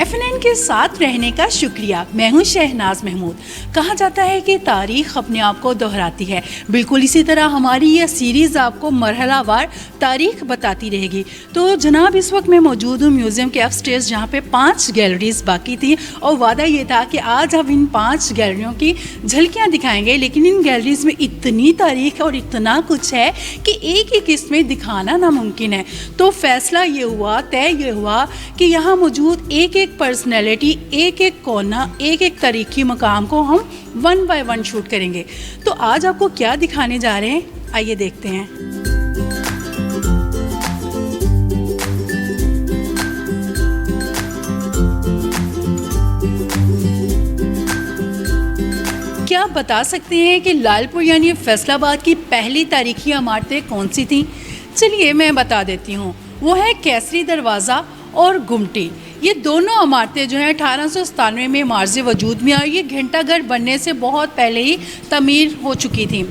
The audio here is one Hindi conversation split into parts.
FNN के साथ रहने का शुक्रिया। मैं हूं शहनाज महमूद। कहा जाता है कि तारीख अपने आप को दोहराती है, बिल्कुल इसी तरह हमारी यह सीरीज़ आपको मरहलावार तारीख बताती रहेगी। तो जनाब, इस वक्त मैं मौजूद हूँ म्यूज़ियम के अपस्टेयर्स, जहाँ पे 5 गैलरीज़ बाकी थी और वादा ये था कि आज हम इन 5 गैलरियों की झलकियाँ दिखाएंगे। लेकिन इन गैलरीज़ में इतनी तारीख और इतना कुछ है कि एक ही किस्त में दिखाना नामुमकिन है। तो फैसला ये हुआ, तय ये हुआ कि यहाँ मौजूद एक एक पर्सनैलिटी, एक एक कोना, एक एक तारीखी मकाम को हम 1 बाय 1 शूट करेंगे। तो आज आपको क्या दिखाने जा रहे हैं, आइए देखते हैं। क्या आप बता सकते हैं कि लालपुर यानी फैसलाबाद की पहली तारीखी इमारतें कौन सी थीं? चलिए मैं बता देती हूँ। वो है केसरी दरवाज़ा और गुमटी। ये दोनों इमारतें जो हैं 1897 में मार्ज़े वजूद में आई। ये घंटाघर बनने से बहुत पहले ही तमीर हो चुकी थी।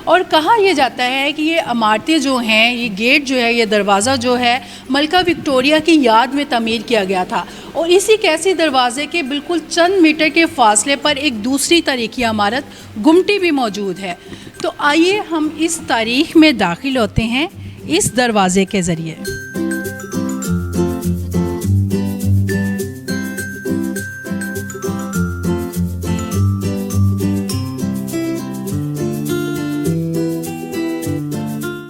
और कहा यह जाता है कि ये इमारतें जो हैं, ये गेट जो है, ये दरवाज़ा जो है, मलका विक्टोरिया की याद में तमीर किया गया था। और इसी कैसी दरवाज़े के बिल्कुल चंद मीटर के फासले पर एक दूसरी तारीखी इमारत गुमटी भी मौजूद है। तो आइए हम इस तारीख में दाखिल होते हैं इस दरवाज़े के ज़रिए।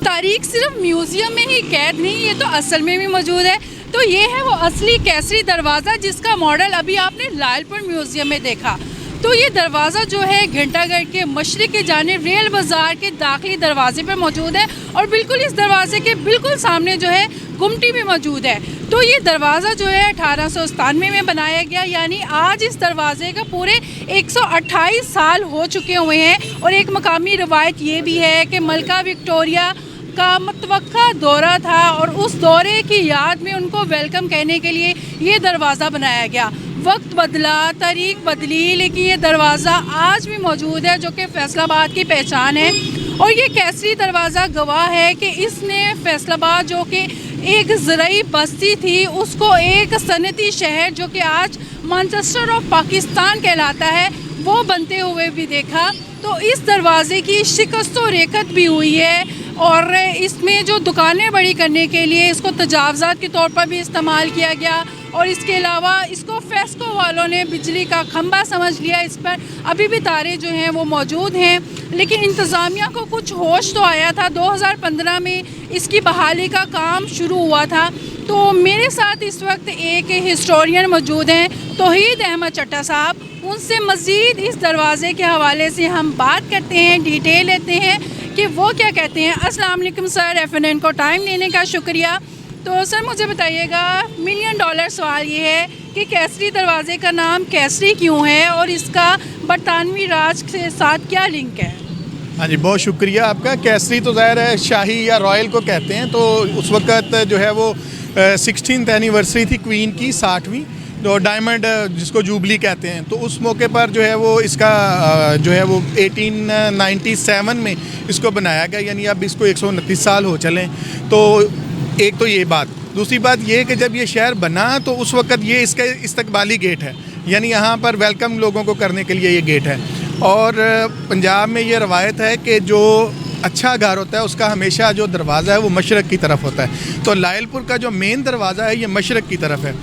तारीख सिर्फ म्यूज़ियम में ही कैद नहीं, ये तो असल में भी मौजूद है। तो ये है वो असली केसरी दरवाज़ा जिसका मॉडल अभी आपने लालपुर म्यूज़ियम में देखा। तो ये दरवाज़ा जो है घंटाघर के मशरिक़ की जानिब रेल बाज़ार के दाखिली दरवाजे पर मौजूद है और बिल्कुल इस दरवाजे के बिल्कुल सामने जो है गुमटी भी मौजूद है। तो ये दरवाज़ा जो है 1897 में बनाया गया, यानी आज इस दरवाजे का पूरे 128 साल हो चुके हुए हैं। और एक मकामी रवायत ये भी है कि मलका विक्टोरिया का मुतवक्का दौरा था और उस दौरे की याद में उनको वेलकम कहने के लिए ये दरवाज़ा बनाया गया। वक्त बदला, तारीख बदली, लेकिन ये दरवाज़ा आज भी मौजूद है, जो कि फैसलाबाद की पहचान है। और ये केसरी दरवाज़ा गवाह है कि इसने फैसलाबाद, जो कि एक ज़राई बस्ती थी, उसको एक सनती शहर, जो कि आज मैनचेस्टर ऑफ पाकिस्तान कहलाता है, वो बनते हुए भी देखा। तो इस दरवाज़े की शिकस्त व रेखत भी हुई है और इसमें जो दुकानें बड़ी करने के लिए इसको तजावज़ात के तौर पर भी इस्तेमाल किया गया। और इसके अलावा इसको फेस्को वालों ने बिजली का खंभा समझ लिया। इस पर अभी भी तारे जो हैं वो मौजूद हैं। लेकिन इंतज़ामिया को कुछ होश तो आया था। 2015 में इसकी बहाली का काम शुरू हुआ था। तो मेरे साथ इस वक्त एक हिस्टोरियन मौजूद हैं, तौहीद अहमद चट्टा साहब। उनसे मज़ीद इस दरवाज़े के हवाले से हम बात करते हैं, डिटेल लेते हैं कि वो क्या कहते हैं। अस्सलाम वालेकुम सर, FNN को टाइम देने का शुक्रिया। तो सर मुझे बताइएगा, $1 मिलियन सवाल ये है कि केसरी दरवाज़े का नाम केसरी क्यों है और इसका बरतानवी राज के साथ क्या लिंक है? हाँ जी, बहुत शुक्रिया आपका। केसरी तो ज़ाहिर है शाही या रॉयल को कहते हैं। तो उस वक़्त जो है वो 16th एनिवर्सरी थी क्वीन की, 60वीं, तो डायमंड जिसको जूबली कहते हैं। तो उस मौके पर जो है वो इसका जो है वो 1897 में इसको बनाया गया, यानी अब इसको 129 साल हो चलें। तो एक तो ये बात। दूसरी बात ये कि जब ये शहर बना तो उस वक़्त ये इसका इस्तकबाली गेट है, यानी यहाँ पर वेलकम लोगों को करने के लिए ये गेट है। और पंजाब में ये रवायत है कि जो अच्छा घर होता है उसका हमेशा जो दरवाज़ा है वो मशरक़ की तरफ होता है। तो लायलपुर का जो मेन दरवाज़ा है ये मशरक़ की तरफ है।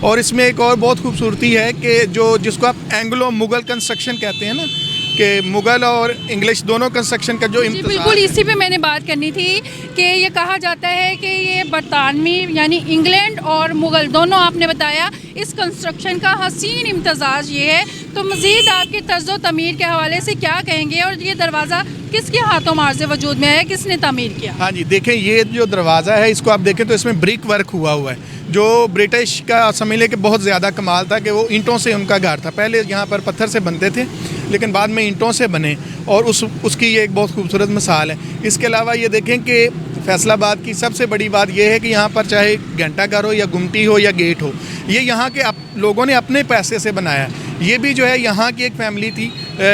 और इसमें एक और बहुत खूबसूरती है कि जो जिसको आप एंग्लो मुग़ल कंस्ट्रक्शन कहते हैं ना, कि मुग़ल और इंग्लिश दोनों कंस्ट्रक्शन का जो बिल्कुल इसी पे मैंने बात करनी थी कि ये कहा जाता है कि ये बरतानवी यानी इंग्लैंड और मुग़ल दोनों आपने बताया, इस कंस्ट्रक्शन का हसीन इम्तजाज ये है। तो मज़ीद आपके तर्ज़ो तमीर के हवाले से क्या कहेंगे और ये दरवाज़ा किसके हाथों मार्ज़े वजूद में है, किसने तमीर किया? हाँ जी, देखें ये जो दरवाज़ा है इसको आप देखें तो इसमें ब्रिक वर्क हुआ हुआ है, जो ब्रिटिश का समझ लें कि बहुत ज़्यादा कमाल था कि वो ईंटों से उनका घर था। पहले यहाँ पर पत्थर से बनते थे लेकिन बाद में ईंटों से बने और उसकी ये एक बहुत खूबसूरत मिसाल है। इसके अलावा ये देखें कि फैसलाबाद की सबसे बड़ी बात यह है कि यहाँ पर चाहे घंटाघर हो या गुमटी हो या गेट हो, ये यहाँ के लोगों ने अपने पैसे से बनाया। ये भी जो है यहाँ की एक फैमिली थी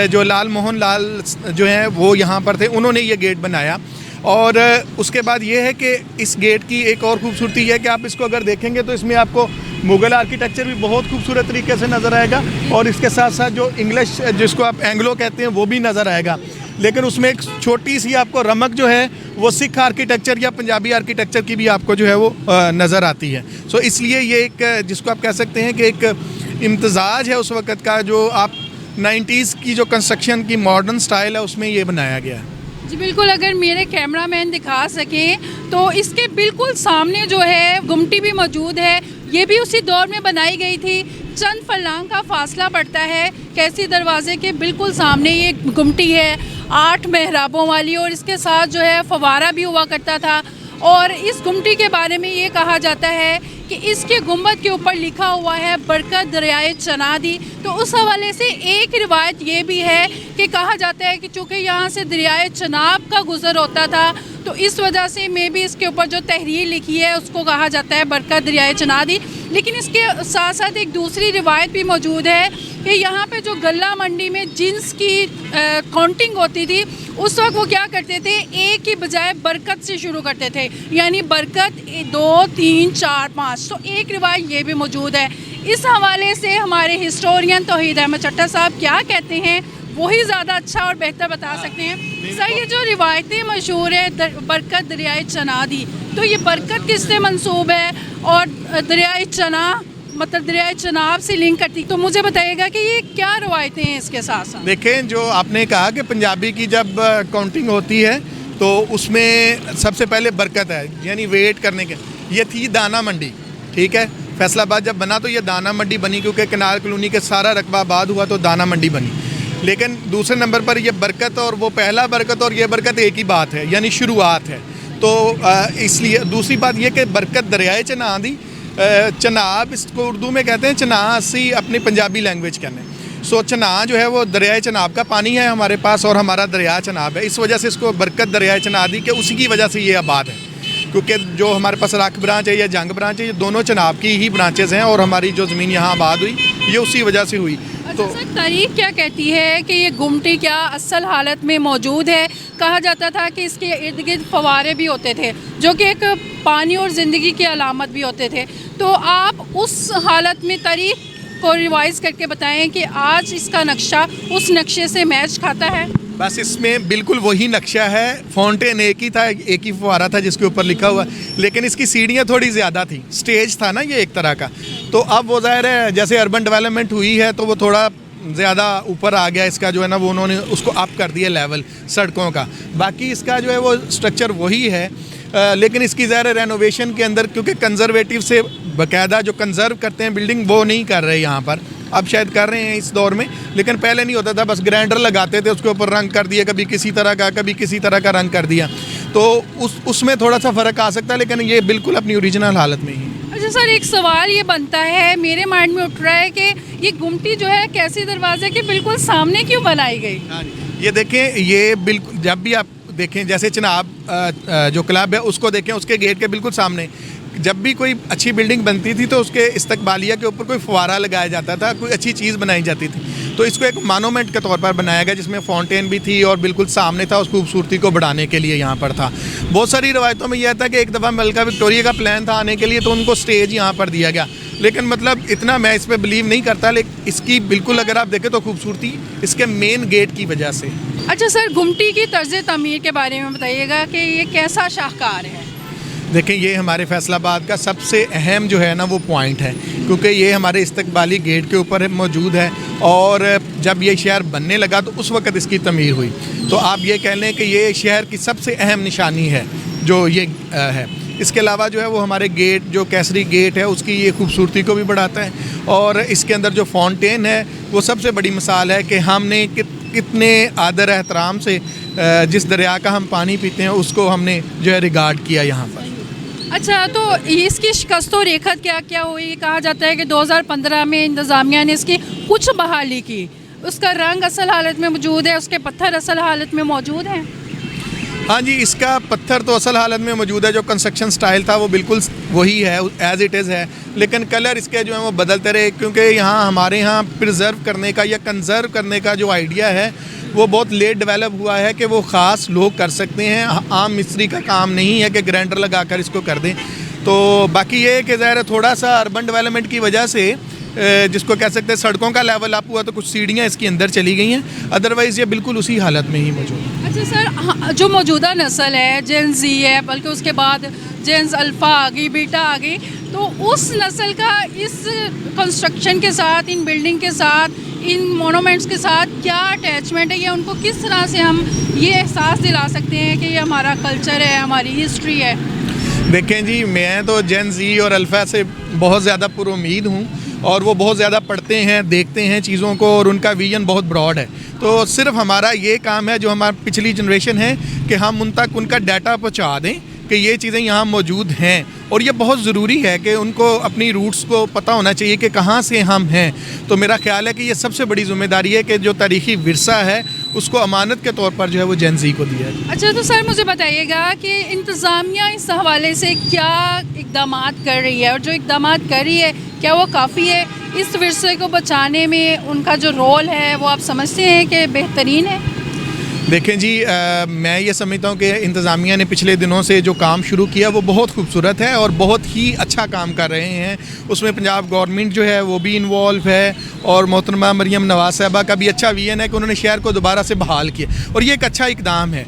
जो लाल मोहन लाल जो है वो यहाँ पर थे, उन्होंने ये गेट बनाया। और उसके बाद ये है कि इस गेट की एक और खूबसूरती है कि आप इसको अगर देखेंगे तो इसमें आपको मुग़ल आर्किटेक्चर भी बहुत खूबसूरत तरीके से नज़र आएगा, और इसके साथ साथ जो इंग्लिश जिसको आप एंग्लो कहते हैं वो भी नज़र आएगा। लेकिन उसमें एक छोटी सी आपको रमक जो है वो सिख आर्किटेक्चर या पंजाबी आर्किटेक्चर की भी आपको जो है वो नज़र आती है। सो इसलिए ये एक जिसको आप कह सकते हैं कि एक इम्तज़ाज है उस वक़्त का, जो आप 90s की जो कंस्ट्रक्शन की मॉडर्न स्टाइल है उसमें ये बनाया गया है। जी बिल्कुल, अगर मेरे कैमरामैन दिखा सकें तो इसके बिल्कुल सामने जो है गुमटी भी मौजूद है। ये भी उसी दौर में बनाई गई थी। चंद फरलांग का फासला पड़ता है कैसरी दरवाजे के बिल्कुल सामने ये गुमटी है, 8 मेहराबों वाली, और इसके साथ जो है फवारा भी हुआ करता था। और इस गुमटी के बारे में ये कहा जाता है कि इसके गुंबद के ऊपर लिखा हुआ है बरकत दरियाए चनादी। तो उस हवाले से एक रिवायत ये भी है कि कहा जाता है कि चूँकि यहाँ से दरियाए चनाब का गुज़र होता था तो इस वजह से मे भी इसके ऊपर जो तहरीर लिखी है उसको कहा जाता है बरकत दरियाए चनादी। लेकिन इसके साथ साथ एक दूसरी रिवायत भी मौजूद है कि यहाँ पे जो गल्ला मंडी में जिन्स की काउंटिंग होती थी उस वक्त वो क्या करते थे, एक की बजाय बरकत से शुरू करते थे, यानी बरकत 2, 3, 4, 5। तो एक रिवायत ये भी मौजूद है। इस हवाले से हमारे हिस्टोरियन तौहीद अहमद चट्टा साहब क्या कहते हैं वही ज़्यादा अच्छा और बेहतर बता सकते हैं। सर, ये जो रिवायतें मशहूर है बरकत दरियाए चनादी, तो ये बरकत किससे मंसूब है और दरियाए चना मतलब दरियाए चनाब से लिंक करती, तो मुझे बताइएगा कि ये क्या रवायतें हैं इसके साथ साथ। देखें, जो आपने कहा कि पंजाबी की जब काउंटिंग होती है तो उसमें सबसे पहले बरकत है, यानी वेट करने के। ये थी दाना मंडी, ठीक है। फैसलाबाद जब बना तो ये दाना मंडी बनी, क्योंकि कनाल कॉलोनी के सारा रकबा आबाद हुआ तो दाना मंडी बनी। लेकिन दूसरे नंबर पर ये बरकत और वो पहला बरकत और ये बरकत एक ही बात है, यानी शुरुआत है। तो इसलिए दूसरी बात ये कि बरकत दरियाए चनादी, चनाब इसको उर्दू में कहते हैं, चनासी अपनी पंजाबी लैंग्वेज कहने। सो चना जो है वो दरियाए चनाब का पानी है हमारे पास, और हमारा दरिया चनाब है, इस वजह से इसको बरकत दरियाए चनादी के उसी की वजह से ये आबाद है। क्योंकि जो हमारे पास रख ब्रांच है या जंग ब्रांच है, ये दोनों चनाब की ही ब्रांचेस हैं, और हमारी जो ज़मीन यहाँ आबाद हुई ये उसी वजह से हुई। तो सर, तारीख क्या कहती है कि ये गुमटी क्या असल हालत में मौजूद है? कहा जाता था कि इसके इर्द गिर्द फवारे भी होते थे जो कि एक पानी और ज़िंदगी की अलामत भी होते थे। तो आप उस हालत में तारीख को रिवाइज़ करके बताएं कि आज इसका नक्शा उस नक्शे से मैच खाता है। बस इसमें बिल्कुल वही नक्शा है, फाउंटेन एक ही था, एक ही फुहारा था जिसके ऊपर लिखा हुआ, लेकिन इसकी सीढ़ियाँ थोड़ी ज़्यादा थी, स्टेज था ना ये एक तरह का। तो अब वो ज़ाहिर है जैसे अर्बन डेवलपमेंट हुई है तो वो थोड़ा ज़्यादा ऊपर आ गया इसका, जो है ना वो उन्होंने उसको अप कर दिया लेवल सड़कों का। बाकी इसका जो है वो स्ट्रक्चर वही है, लेकिन इसकी ज़ाहिर रेनोवेशन के अंदर, क्योंकि कंजर्वेटिव से बाकायदा जो कंजर्व करते हैं बिल्डिंग वो नहीं कर रहे यहाँ पर, अब शायद कर रहे हैं इस दौर में, लेकिन पहले नहीं होता था। बस ग्राइंडर लगाते थे, उसके ऊपर रंग कर दिया, कभी किसी तरह का कभी किसी तरह का रंग कर दिया, तो उसमें थोड़ा सा फ़र्क आ सकता है, लेकिन ये बिल्कुल अपनी ओरिजिनल हालत में ही है। अच्छा सर, एक सवाल ये बनता है मेरे माइंड में उठ रहा है कि ये गुमटी जो है कैसरी दरवाजे के बिल्कुल सामने क्यों बनाई गई? ये देखें, ये बिल्कुल जब भी आप देखें, जैसे चनाब जो क्लब है उसको देखें, उसके गेट के बिल्कुल सामने जब भी कोई अच्छी बिल्डिंग बनती थी तो उसके इस्तकबालिया के ऊपर कोई फुवारा लगाया जाता था, कोई अच्छी चीज़ बनाई जाती थी, तो इसको एक मोनूमेंट के तौर पर बनाया गया जिसमें फाउंटेन भी थी और बिल्कुल सामने था, उस खूबसूरती को बढ़ाने के लिए यहाँ पर था। बहुत सारी रवायतों में यह था कि एक दफ़ा मलका विक्टोरिया का प्लान था आने के लिए, तो उनको स्टेज यहाँ पर दिया गया, लेकिन मतलब इतना मैं इस पर बिलीव नहीं करता। लेकिन इसकी बिल्कुल अगर आप देखें तो खूबसूरती इसके मेन गेट की वजह से। अच्छा सर, गुमटी की तर्ज तमीर के बारे में बताइएगा कि ये कैसा शाहकार है? देखें, ये हमारे फैसलाबाद का सबसे अहम जो है ना वो पॉइंट है, क्योंकि ये हमारे इस्तकबाली गेट के ऊपर मौजूद है, और जब ये शहर बनने लगा तो उस वक़्त इसकी तमीर हुई। तो आप ये कह लें कि ये शहर की सबसे अहम निशानी है जो ये है। इसके अलावा जो है वो हमारे गेट, जो कैसरी गेट है, उसकी ये खूबसूरती को भी बढ़ाता है, और इसके अंदर जो फाउंटेन है वो सबसे बड़ी मिसाल है कि हमने कितने आदर एहतराम से जिस दरिया का हम पानी पीते हैं उसको हमने जो है रिगार्ड किया यहाँ पर। अच्छा, तो इसकी शिकस्त और रेखत क्या क्या हुई? कहा जाता है कि 2015 में इंतज़ामिया ने इसकी कुछ बहाली की, उसका रंग असल हालत में मौजूद है, उसके पत्थर असल हालत में मौजूद हैं। हाँ जी, इसका पत्थर तो असल हालत में मौजूद है, जो कंस्ट्रक्शन स्टाइल था वो बिल्कुल वही है, एज इट इज़ है, लेकिन कलर इसके जो है वो बदलते रहे, क्योंकि यहाँ हमारे यहाँ प्रिजर्व करने का या कंजर्व करने का जो आइडिया है वो बहुत लेट डेवलप हुआ है कि वो ख़ास लोग कर सकते हैं, आम मिस्त्री का काम नहीं है कि ग्राइंडर लगाकर इसको कर दें। तो बाकी ये है कि ज़ाहिर है थोड़ा सा अर्बन डेवलपमेंट की वजह से जिसको कह सकते हैं सड़कों का लेवल अप हुआ तो कुछ सीढ़ियाँ इसके अंदर चली गई हैं, अदरवाइज़ ये बिल्कुल उसी हालत में ही मौजूद है। अच्छा सर, जो मौजूदा नस्ल है जेन जी है, बल्कि उसके बाद जेंस अल्फ़ा आ गई, बीटा आ गई, तो उस नस्ल का इस कंस्ट्रक्शन के साथ, इन बिल्डिंग के साथ, इन मोनूमेंट्स के साथ क्या अटैचमेंट है, या उनको किस तरह से हम ये एहसास दिला सकते हैं कि ये हमारा कल्चर है, हमारी हिस्ट्री है? देखें जी, मैं तो जेन जी और अल्फ़ा से बहुत ज़्यादा पुरुमीद हूँ और वो बहुत ज़्यादा पढ़ते हैं, देखते हैं चीज़ों को और उनका विजन बहुत ब्रॉड है। तो सिर्फ हमारा ये काम है जो हमारी पिछली जनरेशन है कि हम उन तक उनका डाटा पहुँचा दें कि ये चीज़ें यहाँ मौजूद हैं, और ये बहुत ज़रूरी है कि उनको अपनी रूट्स को पता होना चाहिए कि कहाँ से हम हैं। तो मेरा ख्याल है कि ये सबसे बड़ी ज़िम्मेदारी है कि जो तारीख़ी विरसा है उसको अमानत के तौर पर जो है वो जेन ज़ी को दिया है। अच्छा, तो सर मुझे बताइएगा कि इंतज़ामिया इस हवाले से क्या इक़दाम कर रही है, और जो इक़दाम कर रही है क्या वो काफ़ी है? इस विरसे को बचाने में उनका जो रोल है वो आप समझते हैं कि बेहतरीन है? देखें जी, मैं ये समझता हूँ कि इंतज़ामिया ने पिछले दिनों से जो काम शुरू किया वो बहुत खूबसूरत है और बहुत ही अच्छा काम कर रहे हैं। उसमें पंजाब गवर्नमेंट जो है वो भी इन्वॉल्व है, और मोहतरमा मरियम नवाज साहबा का भी अच्छा विजन है कि उन्होंने शहर को दोबारा से बहाल किया, और ये एक अच्छा इकदाम है,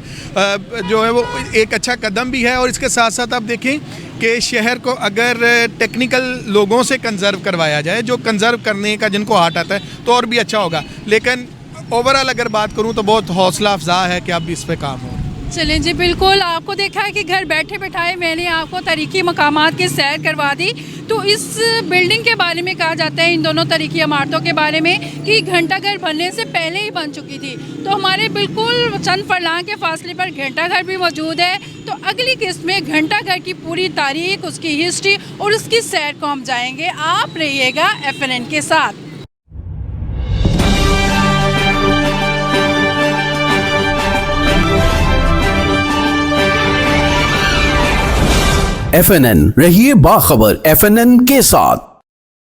जो है वो एक अच्छा कदम भी है। और इसके साथ साथ आप देखें कि शहर को अगर टेक्निकल लोगों से कंजर्व करवाया जाए, जो कंजर्व करने का जिनको हाथ आता है, तो और भी अच्छा होगा। लेकिन ओवरऑल अगर बात करूं तो बहुत हौसला अफजा है कि अब इस पे काम हो। चलें जी, बिल्कुल आपको देखा है कि घर बैठे बैठाए मैंने आपको तारीखी मकामात की सैर करवा दी। तो इस बिल्डिंग के बारे में कहा जाता है, इन दोनों तारीखी इमारतों के बारे में, कि घंटाघर बनने से पहले ही बन चुकी थी। तो हमारे बिल्कुल चंद फरलांग के फासले पर घंटाघर भी मौजूद है। तो अगली किस्त में घंटाघर की पूरी तारीख, उसकी हिस्ट्री और उसकी सैर को हम जाएंगे। आप रहिएगा FNN के साथ। FNN, रहिए बाखबर FNN के साथ।